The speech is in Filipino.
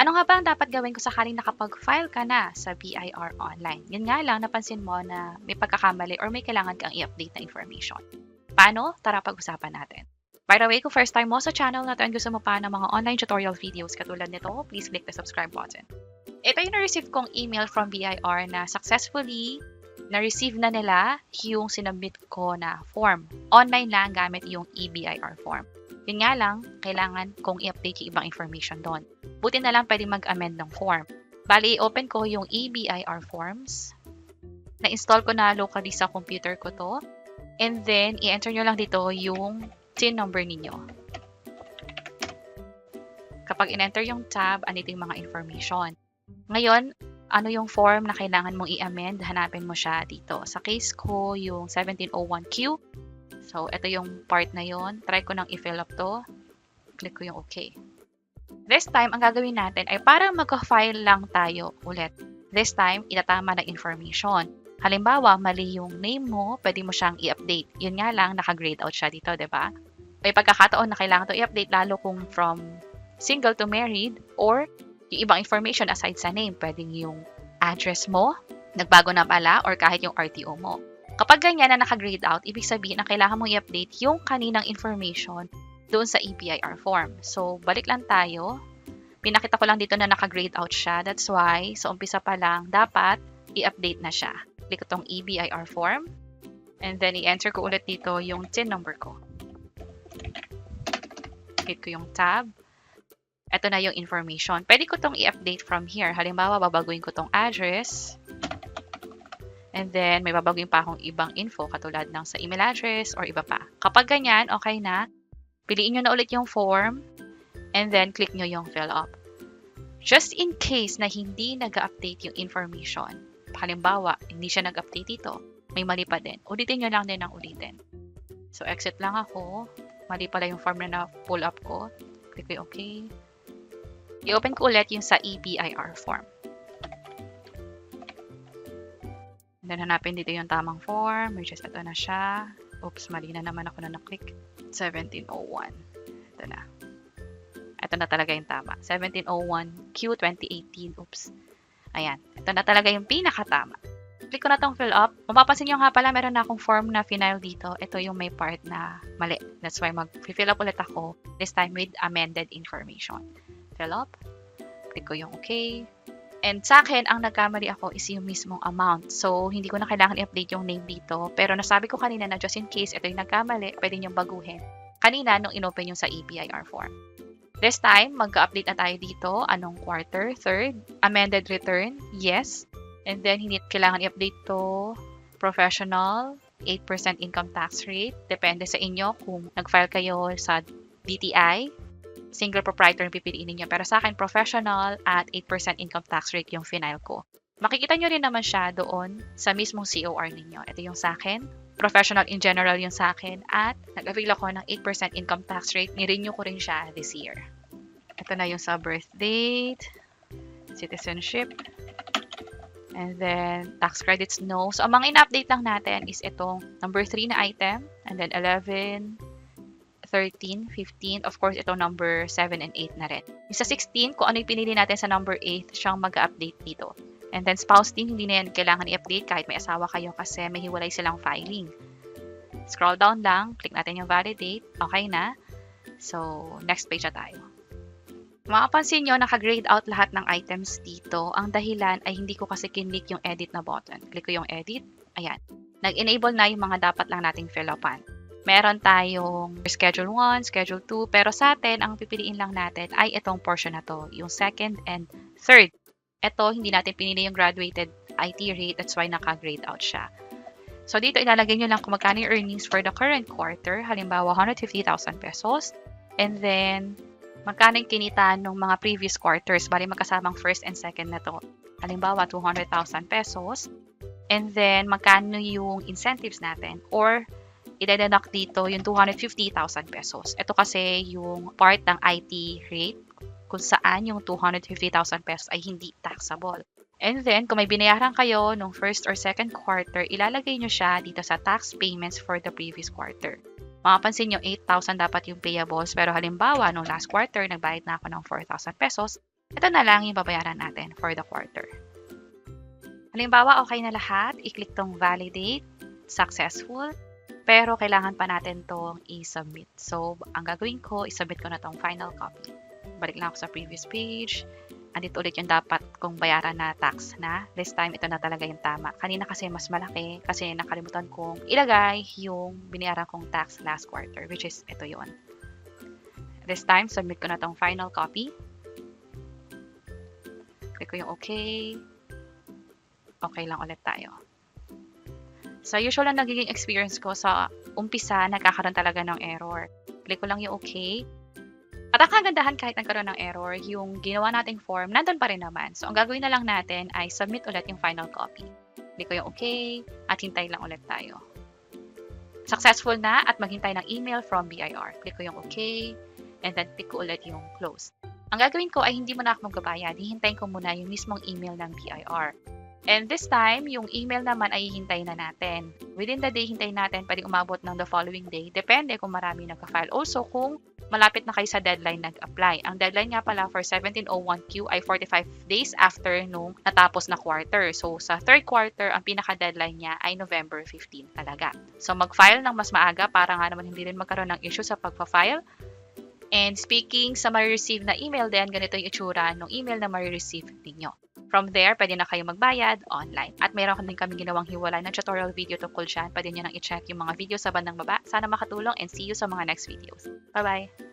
Ano nga ba ang dapat gawin kung sakaling nakapag-file ka na sa BIR Online? Yun nga lang, napansin mo na may pagkakamali or may kailangan kang i-update na information. Paano? Tara pag-usapan natin. By the way, kung first time mo sa channel na to and gusto mo pa ng mga online tutorial videos katulad nito, please click the subscribe button. Ito yung na-receive kong email from BIR na successfully na-receive na nila yung sinubmit ko na form. Online lang gamit yung eBIR form. Yun nga lang, kailangan kong i-update yung ibang information doon. Buti na lang pwede mag-amend ng form. Bali, i-open ko yung eBIR forms. Na-install ko na locally sa computer ko to. And then, i-enter nyo lang dito yung TIN number ninyo. Kapag in-enter yung tab, andito yung mga information. Ngayon, ano yung form na kailangan mong i-amend? Hanapin mo siya dito. Sa case ko, yung 1701Q. So, ito yung part na yon. Try ko nang i-fill up to. Click ko yung OK. This time, ang gagawin natin ay para mag-file lang tayo ulit. This time, itatama na information. Halimbawa, mali yung name mo, pwede mo siyang i-update. Yun nga lang, naka-grade out siya dito, di ba? May pagkakataon na kailangan to i-update lalo kung from single to married or yung ibang information aside sa name. Pwedeng yung address mo, nagbago na pala, or kahit yung RTO mo. Kapag ganyan na naka-grade out, ibig sabihin na kailangan mo i-update yung kaninang information doon sa eBIR form. So, balik lang tayo. Pinakita ko lang dito na naka-grade out siya. That's why, sa umpisa pa lang, dapat i-update na siya. Click ko tong eBIR form. And then, i-enter ko ulit dito yung TIN number ko. Click ko yung tab. Ito na yung information. Pwede ko tong i-update from here. Halimbawa, babaguhin ko tong address. And then, may babaguhin pa akong ibang info katulad ng sa email address or iba pa. Kapag ganyan, okay na. Piliin nyo na ulit yung form. And then, click nyo yung fill up. Just in case na hindi nag-update yung information. Halimbawa, hindi siya nag-update dito. May mali pa din. Ulitin nyo lang din ang ulitin. So, exit lang ako. Mali pala yung form na na-pull up ko. Click ko yung okay. I-open ko ulit yung sa eBIR form. And then, hanapin dito yung tamang form, which is ito na siya. Oops, mali na naman ako na naklik. 1701. Ito na. Ito na talaga yung tama. 1701Q 2018. Oops. Ayan. Ito na talaga yung pinakatama. Click ko na tong fill up. Mapapansin nyo nga pala, meron na akong form na final dito. Ito yung may part na mali. That's why mag-fill up ulit ako. This time with amended information. Fill up. Click ko yung okay. And sa akin, ang nagkamali ako is yung mismong amount. So, hindi ko na kailangan i-update yung name dito. Pero nasabi ko kanina na just in case ito yung nagkamali, pwede niyong baguhin. Kanina, nung inopen yung sa eBIR form. This time, mag-update na tayo dito. Anong quarter? Third. Amended return? Yes. And then, hindi kailangan i-update to. Professional. 8% income tax rate. Depende sa inyo kung nag-file kayo sa DTI. Single proprietor yung pipiliin ninyo. Pero sa akin, professional at 8% income tax rate yung final ko. Makikita nyo rin naman siya doon sa mismong COR ninyo. Ito yung sa akin. Professional in general yung sa akin. At nag-avail ako ng 8% income tax rate. Ni-renew ko rin siya this year. Ito na yung sa birth date. Citizenship. And then, tax credits, no. So, ang mga in-update lang natin is itong number 3 na item. And then, 11, 13, 15, of course, ito number 7 and 8 na rin. Yung sa 16, kung ano yung pinili natin sa number 8, siyang mag-update dito. And then spouse din, hindi na yan kailangan i-update kahit may asawa kayo kasi may hiwalay silang filing. Scroll down lang, click natin yung validate, okay na. So, next page na tayo. Makapansin nyo, naka-grade out lahat ng items dito. Ang dahilan ay hindi ko kasi kinlik yung edit na button. Click ko yung edit, ayan. Nag-enable na yung mga dapat lang nating fill upan. Meron tayong Schedule 1, Schedule 2, pero sa atin, ang pipiliin lang natin ay itong portion na to, yung second and third. Ito, hindi natin pinili yung graduated IT rate, that's why naka-grade out siya. So, dito ilalagay nyo lang kung magkano yung earnings for the current quarter, halimbawa 150,000 pesos. And then, magkano yung kinita ng mga previous quarters, bali magkasamang first and second na to. Halimbawa, 200,000 pesos. And then, magkano yung incentives natin, or i-deduct dito yung 250,000 pesos. Ito kasi yung part ng IT rate kung saan yung 250,000 pesos ay hindi taxable. And then, kung may binayaran kayo nung first or second quarter, ilalagay nyo siya dito sa tax payments for the previous quarter. Makapansin nyo, 8,000 dapat yung payables. Pero halimbawa, nung last quarter, nagbayad na ako ng 4,000 pesos. Ito na lang yung babayaran natin for the quarter. Halimbawa, okay na lahat, i-click tong validate, successful, pero kailangan pa natin tong i-submit. So, ang gagawin ko, i-submit ko na tong final copy. Balik lang ako sa previous page. Andito ulit yung dapat kong bayaran na tax na. This time, ito na talaga yung tama. Kanina kasi mas malaki kasi nakalimutan kong ilagay yung binayaran kong tax last quarter, which is ito yon. This time, submit ko na tong final copy. Click ko yung okay. Okay lang ulit tayo. So, usual na nagiging experience ko sa umpisa, nagkakaroon talaga ng error. Click ko lang yung okay. At ang kagandahan kahit nagkaroon ng error, yung ginawa nating form, nandun pa rin naman. So, ang gagawin na lang natin ay submit ulit yung final copy. Click ko yung okay, at hintay lang ulit tayo. Successful na at maghintay ng email from BIR. Click ko yung okay, and then click ko ulit yung close. Ang gagawin ko ay hindi muna ako magbabayad. Hihintayin ko muna yung mismong email ng BIR. And this time, yung email naman ay hihintayin na natin. Within the day, hintayin natin, pwedeng umabot ng the following day. Depende kung marami nagka-file. Also, kung malapit na kayo sa deadline nag-apply. Ang deadline nga pala for 1701Q ay 45 days after nung natapos na quarter. So, sa third quarter, ang pinaka-deadline niya ay November 15 talaga. So, mag-file ng mas maaga para nga naman hindi rin magkaroon ng issue sa pagpa-file. And speaking sa ma-receive na email din, ganito yung itsura ng email na ma-receive ninyo. From there, pwede na kayo magbayad online. At meron din kami ginawang hiwalay na tutorial video tungkol dyan. Pwede nyo nang i-check yung mga video sa bandang baba. Sana makatulong and see you sa mga next videos. Bye-bye!